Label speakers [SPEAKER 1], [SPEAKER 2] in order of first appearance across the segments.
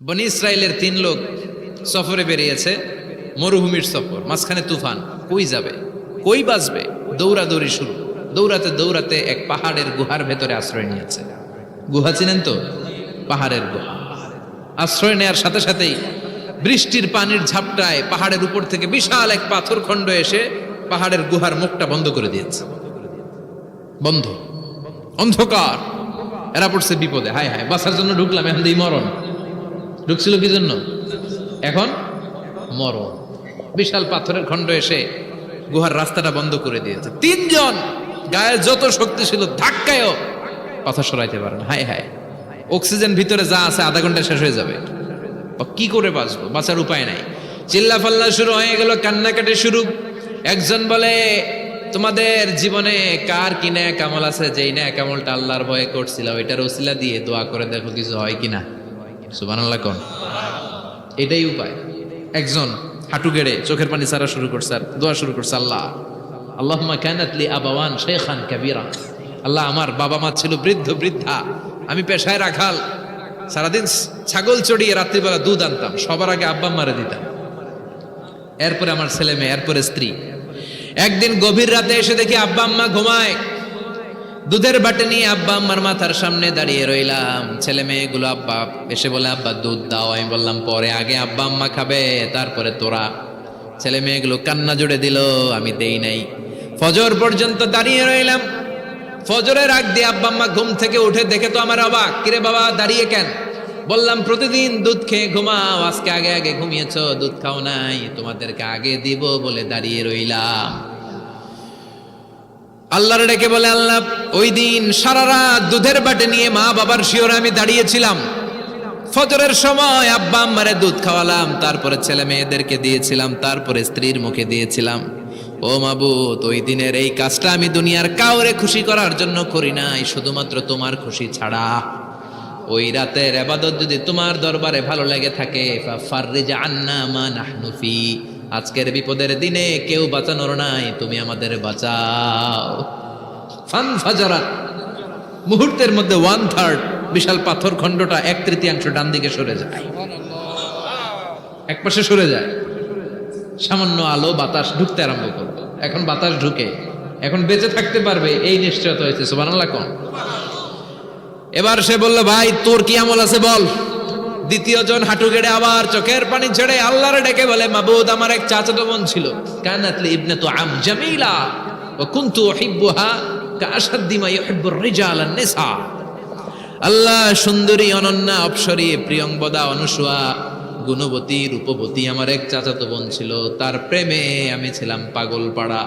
[SPEAKER 1] বনি ইসরায়েলের 3 লোক সফরে বেরিয়েছে, মরুভূমির সফর, মাঝখানে তুফান। কই যাবে, কই বাঁচবে, দৌড়াদৌড়ি শুরু। দৌড়াতে দৌড়াতে এক পাহাড়ের গুহার ভেতরে আশ্রয় নিয়েছে। গুহা চিনেন তো? পাহাড়ের গুহা। আশ্রয় নেয়ার সাথে সাথেই বৃষ্টির পানির ঝাপটায় পাহাড়ের উপর থেকে বিশাল এক পাথর খণ্ড এসে পাহাড়ের গুহার মুখটা বন্ধ করে দিয়েছে। বন্ধ, অন্ধকার। এরা পড়ছে বিপদে। হায় হায়, বাঁচার জন্য ঢুকলাম, এখন দিই মরণ। ঢুকছিল কি জন্য? এখন মরণ। বিশাল পাথরের খণ্ড এসে গুহার রাস্তাটা বন্ধ করে দিয়েছে। 3 জন গায়ে যত শক্তি ছিল ধাক্কায়ও পাথর সরাইতে পারে না। হায় হায়, অক্সিজেন ভিতরে যা আছে আধা ঘন্টা শেষ হয়ে যাবে। কি করে বাঁচবো? বাঁচার উপায় নাই। চিল্লা ফাল্লা শুরু হয়ে গেল, কান্নাকাটি শুরু। একজন বলে, তোমাদের জীবনে কার কি ন্যাক আমল আছে, যেই ন্যাক আমলটা আল্লাহর ভয়ে করছিল ওইটার ওসিলা দিয়ে দোয়া করে দেখো কিছু হয় কিনা। সুবহানাল্লাহ কোন? এটাই উপায়। একজন হাঁটু গেড়ে চোখের পানি ছাড়া শুরু করছে আর দোয়া শুরু করছে, আল্লাহ আল্লাহুম্মা কানাত লি আবাওয়ান শাইখান কাবীরা। আল্লাহ, আমার বাবা মা ছিল বৃদ্ধ বৃদ্ধা, আমি পেশায় রাখাল, সারাদিন ছাগল চড়িয়ে রাত্রিবেলা দুধ আনতাম, সবার আগে আব্বা আম্মারে দিতাম, এরপরে আমার ছেলে মেয়ে, এরপরে স্ত্রী। একদিন গভীর রাতে এসে দেখি আব্বা আম্মা ঘুমায়। দুধের বাটি নিয়ে আব্বা আম্মার মাথার সামনে দাঁড়িয়ে রইলাম। ছেলে মেয়েগুলো আব্বা এসে বলে, আব্বা দুধ দাও। আমি বললাম পরে, আগে আব্বা আম্মা খাবে, তারপরে তোরা। ছেলে মেয়েগুলো কান্না জুড়ে দিল, আমি দেই নাই। ফজর পর্যন্ত দাঁড়িয়ে রইলাম। ফজরের আগ দিয়ে আব্বা আম্মা ঘুম থেকে উঠে দেখে তো আমার অবাক, কিরে বাবা দাঁড়িয়ে কেন? বললাম প্রতিদিন দুধ খেয়ে ঘুমাও, আজকে আগে আগে ঘুমিয়েছো, দুধ খাও নাই, তোমাদেরকে আগে দিব বলে দাঁড়িয়ে রইলাম। আল্লাহর ডেকে বলে, আল্লাহ ওই দিন সারা রাত দুধের বাটি নিয়ে মা বাবার শিওরে আমি দাঁড়িয়েছিলাম। ফজরের সময় আব্বা আম্মারে দুধ খাওয়ালাম, তারপরে ছেলে মেয়েদেরকে দিয়েছিলাম, তারপরে স্ত্রীর মুখে দিয়েছিলাম। ও মাবুদ, ওই দিনের এই কাজটা আমি দুনিয়ার কাউরে খুশি করার জন্য করি নাই, শুধুমাত্র তোমার খুশি ছাড়া। ওই রাতের ইবাদত যদি তোমার দরবারে ভালো লেগে থাকে, ফাফাররিজ আন্না মা নাহনু ফি, আজকের বিপদের দিনে কেউ বাঁচানোর নাই, তুমি আমাদের বাঁচাও। ফানফাজারাত, মুহূর্তের মধ্যে 1/3 বিশাল পাথর খণ্ডটা 1/3 ডান দিকে সরে যায়, এক পাশে সরে যায়। সামান্য আলো বাতাস ঢুকতে আরম্ভ করবে। এখন বাতাস ঢুকে, এখন বেঁচে থাকতে পারবে এই নিশ্চয়তা হয়েছে। সুবহানাল্লাহ কোন? এবার সে বলল, ভাই তোর কি আমল আছে বল। দ্বিতীয় জন হাঁটু গেড়ে আবার চোখের পানি ছেড়ে আল্লাহরে ডেকে বলে, মাবুদ আমার এক চাচাতো বোন ছিল, কানাত লি ইবনাতু আম জামিলা ওয়া কুনতু উহিব্বুহা কাআশাদ্দি মা ইউহিব্বুর রিজাল আন নিসা। আল্লাহ, সুন্দরী, অনন্যা, অপ্সরী, প্রিয়ংবদা, অনুসুয়া, গুণবতী, রূপবতী আমার এক চাচাতো বোন ছিল, তার প্রেমে আমি ছিলাম পাগল পাড়া।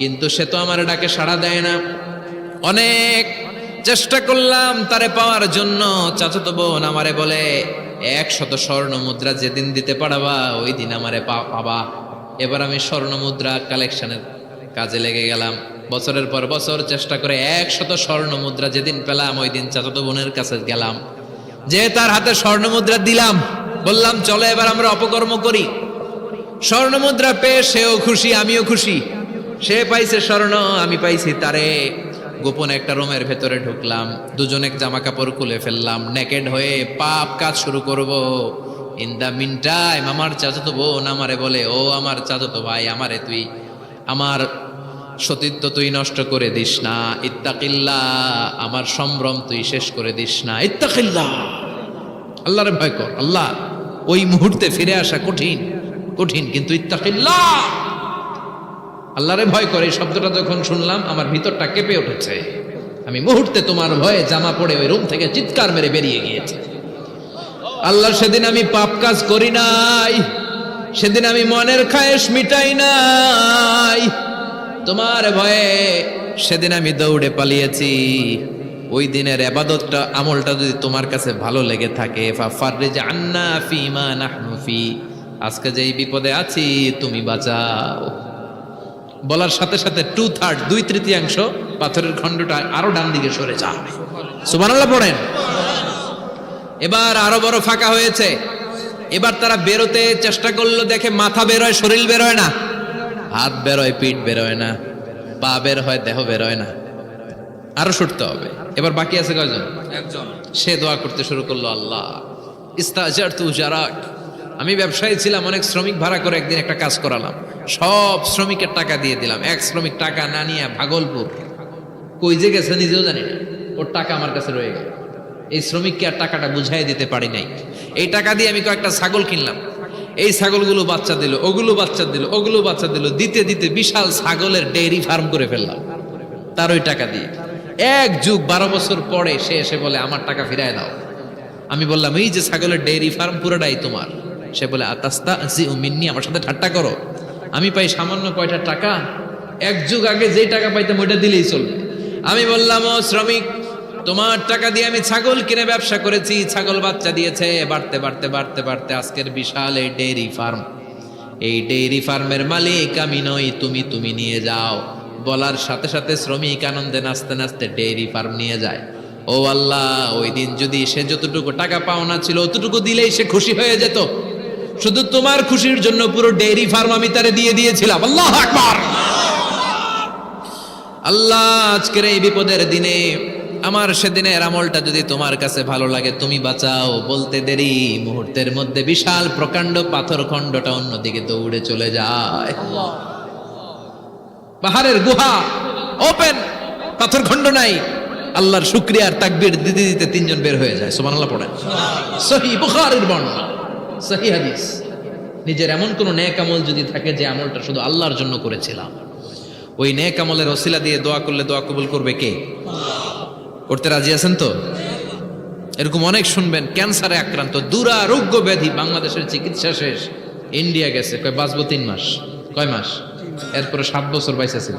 [SPEAKER 1] কিন্তু সে তো আমার ডাকে সাড়া দেয় না। অনেক চেষ্টা করলাম তারে পাওয়ার জন্য। চাচাতো বোন আমারে বলে, 100 স্বর্ণ মুদ্রা যেদিন দিতে পারবা ওই দিন আমারে পাবা। এবার আমি স্বর্ণ মুদ্রা কালেকশনের কাজে লেগে গেলাম। বছরের পর বছর চেষ্টা করে 100 স্বর্ণ মুদ্রা যেদিন পেলাম ওই দিন চাচাতো বোনের কাছে গেলাম, যে তার হাতে স্বর্ণ মুদ্রা দিলাম, বললাম চলো এবার আমরা অপকর্ম করি। স্বর্ণ মুদ্রা পেয়ে সেও খুশি, আমিও খুশি। সে পাইছে স্বর্ণ, আমি পাইছি তারে। গোপন একটা রুমের ভেতরে ঢুকলাম, দুজনে জামা কাপড় খুলে ফেললাম, নেকেড হয়ে পাপ কাজ শুরু করব। ইন দা মিন টাইম আমার চাচাতো বোন আমারে বলে, ও আমার চাচাতো ভাই, আমারে তুই আমার সতীত্ব তুই নষ্ট করে দিস না, ইত্তাকিল্লাহ, আমার সম্ভ্রম তুই শেষ করে দিস না, ইত্তাকিল্লাহ, আল্লাহরে ভয় কর। আল্লাহ, ওই মুহূর্তে ফিরে আসা কঠিন কঠিন, কিন্তু ইত্তাকিল্লাহ, আল্লাহরে ভয় করে, এই শব্দটা যখন শুনলাম আমার ভিতরটা কেঁপে উঠেছে। আমি মুহূর্তে তোমার ভয়ে জামা পড়ে ওই রুম থেকে চিৎকার মেরে বেরিয়ে গিয়েছে। আল্লাহ, সেদিন আমি পাপ কাজ করি নাই, সেদিন আমি মনের খায়েশ মিটাই নাই, তোমার ভয়ে সেদিন আমি দৌড়ে পালিয়েছি। ওই দিনের ইবাদতটা, আমলটা যদি তোমার কাছে ভালো লেগে থাকে, ফাফাররিজ আন্না ফিমা নাহনু ফি, আজকে যেই বিপদে আছি তুমি বাঁচাও। বলার সাথে সাথে 2/3 2/3 পাথরের খণ্ডটা আরো ডান দিকে সরে যায়। সুবহানাল্লাহ পড়েন। এবার আরো বড় ফাঁকা হয়েছে। এবার তারা বেরোতে চেষ্টা করলো, দেখে মাথা বেরোয়, শরীর বেরোয় না, হাত বেরোয়, পিঠ বেরোয় না, পা বের হয়, দেহ বেরোয় না, আরো ছুটতে হবে। এবার বাকি আছে কয়জন? একজন। সে দোয়া করতে শুরু করলো, আল্লাহ ইস্তাজারতু উজারাক, আমি ব্যবসায়ী ছিলাম, অনেক শ্রমিক ভাড়া করে একদিন একটা কাজ করালাম, সব শ্রমিকের টাকা দিয়ে দিলাম। এক শ্রমিক টাকা না নিয়ে ভাগলপুর কই যে গেছে নিজেও জানি না, ওর টাকা আমার কাছে রয়ে গেল। এই শ্রমিককে আর টাকাটা বুঝাই দিতে পারি নাই। এই টাকা দিয়ে আমি কয়েকটা ছাগল কিনলাম, এই ছাগলগুলো বাচ্চা দিল, ওগুলো বাচ্চা দিল, ওগুলো বাচ্চা দিল, দিতে দিতে বিশাল ছাগলের ডেইরি ফার্ম করে ফেললাম তার ওই টাকা দিয়ে। এক যুগ 12 বছর পরে সে এসে বলে আমার টাকা ফিরায় দাও। আমি বললাম এই যে ছাগলের ডেইরি ফার্ম পুরোটাই তোমার। সে বলে আতাস্তা জি মিন্নি, আমার সাথে ঠাট্টা করো? আমি পাই সামান্য কয়টা টাকা, এক যুগ আগে যেই টাকা পাইতাম ওইটা দিলেই চলবে। আমি বললাম ও শ্রমিক, তোমার টাকা দিয়ে আমি ছাগল কিনে ব্যবসা করেছি, ছাগল বাচ্চা দিয়েছে, বাড়তে বাড়তে বাড়তে বাড়তে আজকের বিশাল এই ডেইরি ফার্ম। এই ডেইরি ফার্মের মালিক আমি নই, তুমি নিয়ে যাও। বলার সাথে সাথে শ্রমিক আনন্দে নাচতে নাচতে ডেইরি ফার্ম নিয়ে যায়। ও আল্লাহ, ওই দিন যদি সে যতটুকু টাকা পাওনা ছিল অতটুকু দিলেই সে খুশি হয়ে যেত। শুধু তোমার খুশির জন্য পুরো ডেইরি ফার্ম আমি তারে দিয়ে দিয়েছিলাম। আল্লাহু আকবার। আল্লাহ, আজকের এই বিপদের দিনে আমার সেদিনের আমলটা যদি তোমার কাছে ভালো লাগে তুমি বাঁচাও। বলতে দেরি, মুহূর্তের মধ্যে বিশাল প্রকাণ্ড পাথর খণ্ডটা অন্যদিকে দৌড়ে চলে যায়। পাহাড়ের গুহা ওপেন, পাথর খণ্ড নাই। আল্লাহর শুকরিয়া আর তাকবীর দিতে দিতে 3 জন বের হয়ে যায়। সুবহানাল্লাহ পড়েন। সহিহ বুখারীর বর্ণনা, সহিহ হাদিস। নিজের এমন কোন নেক আমল যদি থাকে যে আমলটা শুধু আল্লাহর জন্য করেছিলাম, ওই নেক আমলের ওসিলা দিয়ে দোয়া করলে দোয়া কবুল করবে কে? করতে রাজি আছেন তো? এরকম অনেক শুনবেন ক্যান্সারে আক্রান্ত, দুরারোগ্য ব্যাধি, বাংলাদেশের চিকিৎসা শেষ, ইন্ডিয়া গেছে, কয় বাঁচবো 3 মাস। কয় মাস? এরপরে 7 বছর বাইসা ছিল।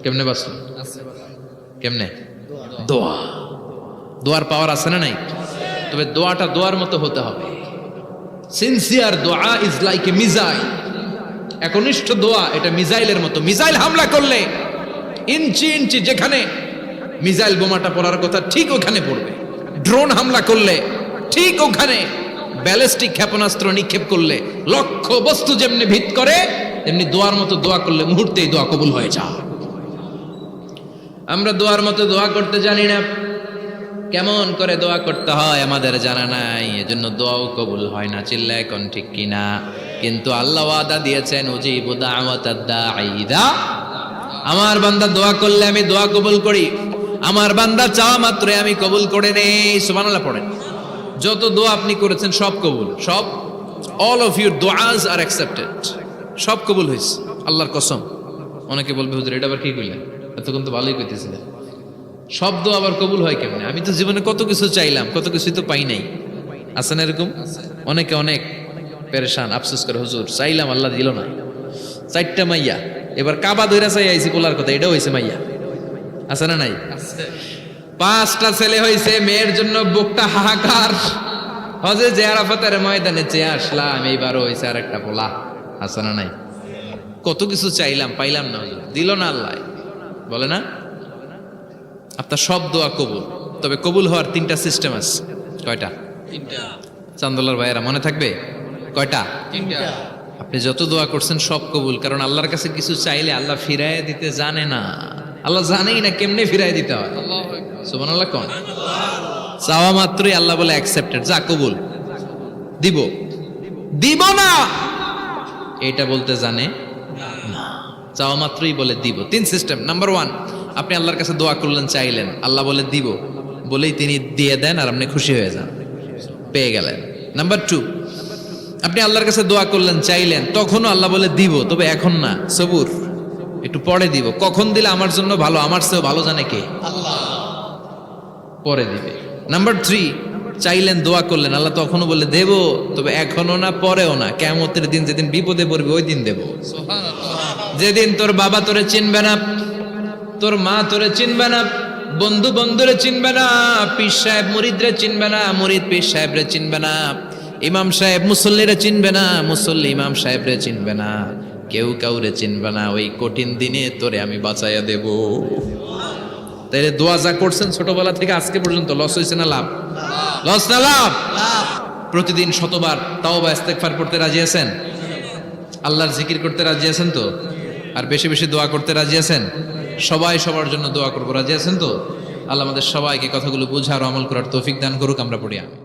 [SPEAKER 1] কেমনে বাঁচলো? কেমনে? দোয়া। দোয়ার পাওয়ার আছে না নাই? তবে দোয়াটা দোয়ার মতো হতে হবে। সিনসিয়ার দোয়া ইজ লাইক এ মিসাইল। একনিষ্ঠ দোয়া এটা মিসাইলের মতো। মিসাইল হামলা করলে ইঞ্চি ইঞ্চি যেখানে মিসাইল বোমাটা পড়ার কথা ঠিক ওখানে পড়বে। ড্রোন হামলা করলে ঠিক ওখানে, ব্যালিস্টিক ক্ষেপণাস্ত্র নিক্ষেপ করলে লক্ষ্য বস্তু যেমনি ভিত করে, তেমনি দোয়ার মতো দোয়া করলে মুহূর্তেই দোয়া কবুল হয়ে যায়। আমরা দোয়ার মতো দোয়া করতে জানি না, কেমন করে দোয়া করতে হয় আমাদের জানা নাই, এজন্য দোয়াও কবুল হয় না। চিল্লায় কোন ঠিক কিনা? কিন্তু আল্লাহ ওয়াদা দিয়েছেন উজিবু দাওয়াতাদ দাঈ ইযা, আমার বান্দা দোয়া করলে আমি দোয়া কবুল করি, আমার বান্দা চাওয়া মাত্রই আমি কবুল করে নেই। সুবহানাল্লাহ পড়েন। যত দোয়া আপনি করেছেন সব কবুল, সব, অল অফ ইউর দোয়াজ আর অ্যাকসেপ্টেড, সব কবুল হয়েছে আল্লাহর কসম। অনেকে বলবে হুজুর এটা আবার কি কইলেন, এতক্ষণ তো ভালোই কইতেছিলেন, সব দোয়া আবার কবুল হয় কেমনে? আমি তো জীবনে কত কিছু চাইলাম, কত কিছুই তো পাই নাই। আছে না এরকম? অনেকে অনেক পেরেশান, আফসোস করে হুজুর চাইলাম আল্লাহ দিল না। 4টা মাইয়া, এবার কাবা ধইরা চাই আইছি পোলার কথা, এটাও হয়েছে মাইয়া। আছে না নাই? 5টা ছেলে হয়েছে, মেয়ের জন্য বুকটা হাহাকার। হজে যে আরাফাতের ময়দানে চেয়ে আসলাম, এইবারও হয়েছে আর একটা পোলা। আছে না নাই? কত কিছু চাইলাম, পাইলাম না, হুজুর দিল না আল্লাহ। বলে না আপনার সব দোয়া কবুল, তবে কবুল হওয়ার 3টা সিস্টেম আছে। কয়টা? 3টা। চান্দোলার ভাইয়েরা মনে থাকবে? কয়টা? 3টা। আপনি যত দোয়া করছেন সব কবুল, কারণ আল্লাহর কাছে কিছু চাইলে আল্লাহ ফিরায় দিতে জানে না। আল্লাহ জানেই না কেমনে ফিরায় দিতে হয়। সুবহানাল্লাহ কোন? চাওয়া মাত্রই আল্লাহ বলে অ্যাকসেপ্টেড, যা কবুল, দিব দিব না এটা বলতে জানে না, চাওয়া মাত্রই বলে দিব। 3 সিস্টেম। নাম্বার 1, আপনি আল্লাহর কাছে দোয়া করলেন, চাইলেন, আল্লাহ বলে দিব, বলেই তিনি দিয়ে দেন আর আপনি খুশি হয়ে যান, পেয়ে গেলেন। নাম্বার 2, আপনি আল্লাহর কাছে দোয়া করলেন, চাইলেন, তখনও আল্লাহ বলে দিব, তবে এখন না, সবুর, একটু পরে দিব। কখন দিলে আমার জন্য ভালো, আমার চেয়েও ভালো জানে কে? আল্লাহ, পরে দিবে। নাম্বার 3, চাইলেন, দোয়া করলেন, আল্লাহ তখনও বলে দেব, তবে এখনো না, পরেও না, কিয়ামতের দিন যেদিন বিপদে পড়বে ওই দিন দেব। যেদিন তোর বাবা তোরে চিনবে না, তোর মা তোরে চিনবে না, বন্ধু বন্ধুরে চিনবে না, পীর সাহেব মুরিদরে চিনবে না, মুরিদ পীর সাহেবরে চিনবে না, ইমাম সাহেব মুসল্লিরে চিনবে না, মুসল্লি ইমাম সাহেবরে চিনবে না, কেউ কাউরে চিনবে না। ওই কঠিন দিনে তোরে আমি বাঁচাইয়া দেব। তাইলে দোয়া যা করছেন ছোটবেলা থেকে আজকে পর্যন্ত লস হয়েছে না লাভ? লস না লাভ? প্রতিদিন শতবার তাওবা ইস্তেগফার পড়তে রাজি আছেন? আল্লাহর জিকির করতে রাজি আছেন তো? আর বেশি বেশি দোয়া করতে রাজি আছেন? সবাই সবার জন্য দোয়া করবো, রাজি আছেন তো? আল্লাহ আমাদের সবাইকে কথাগুলো বুঝার আমল করার তৌফিক দান করুক। আমরা পড়ি আমিন।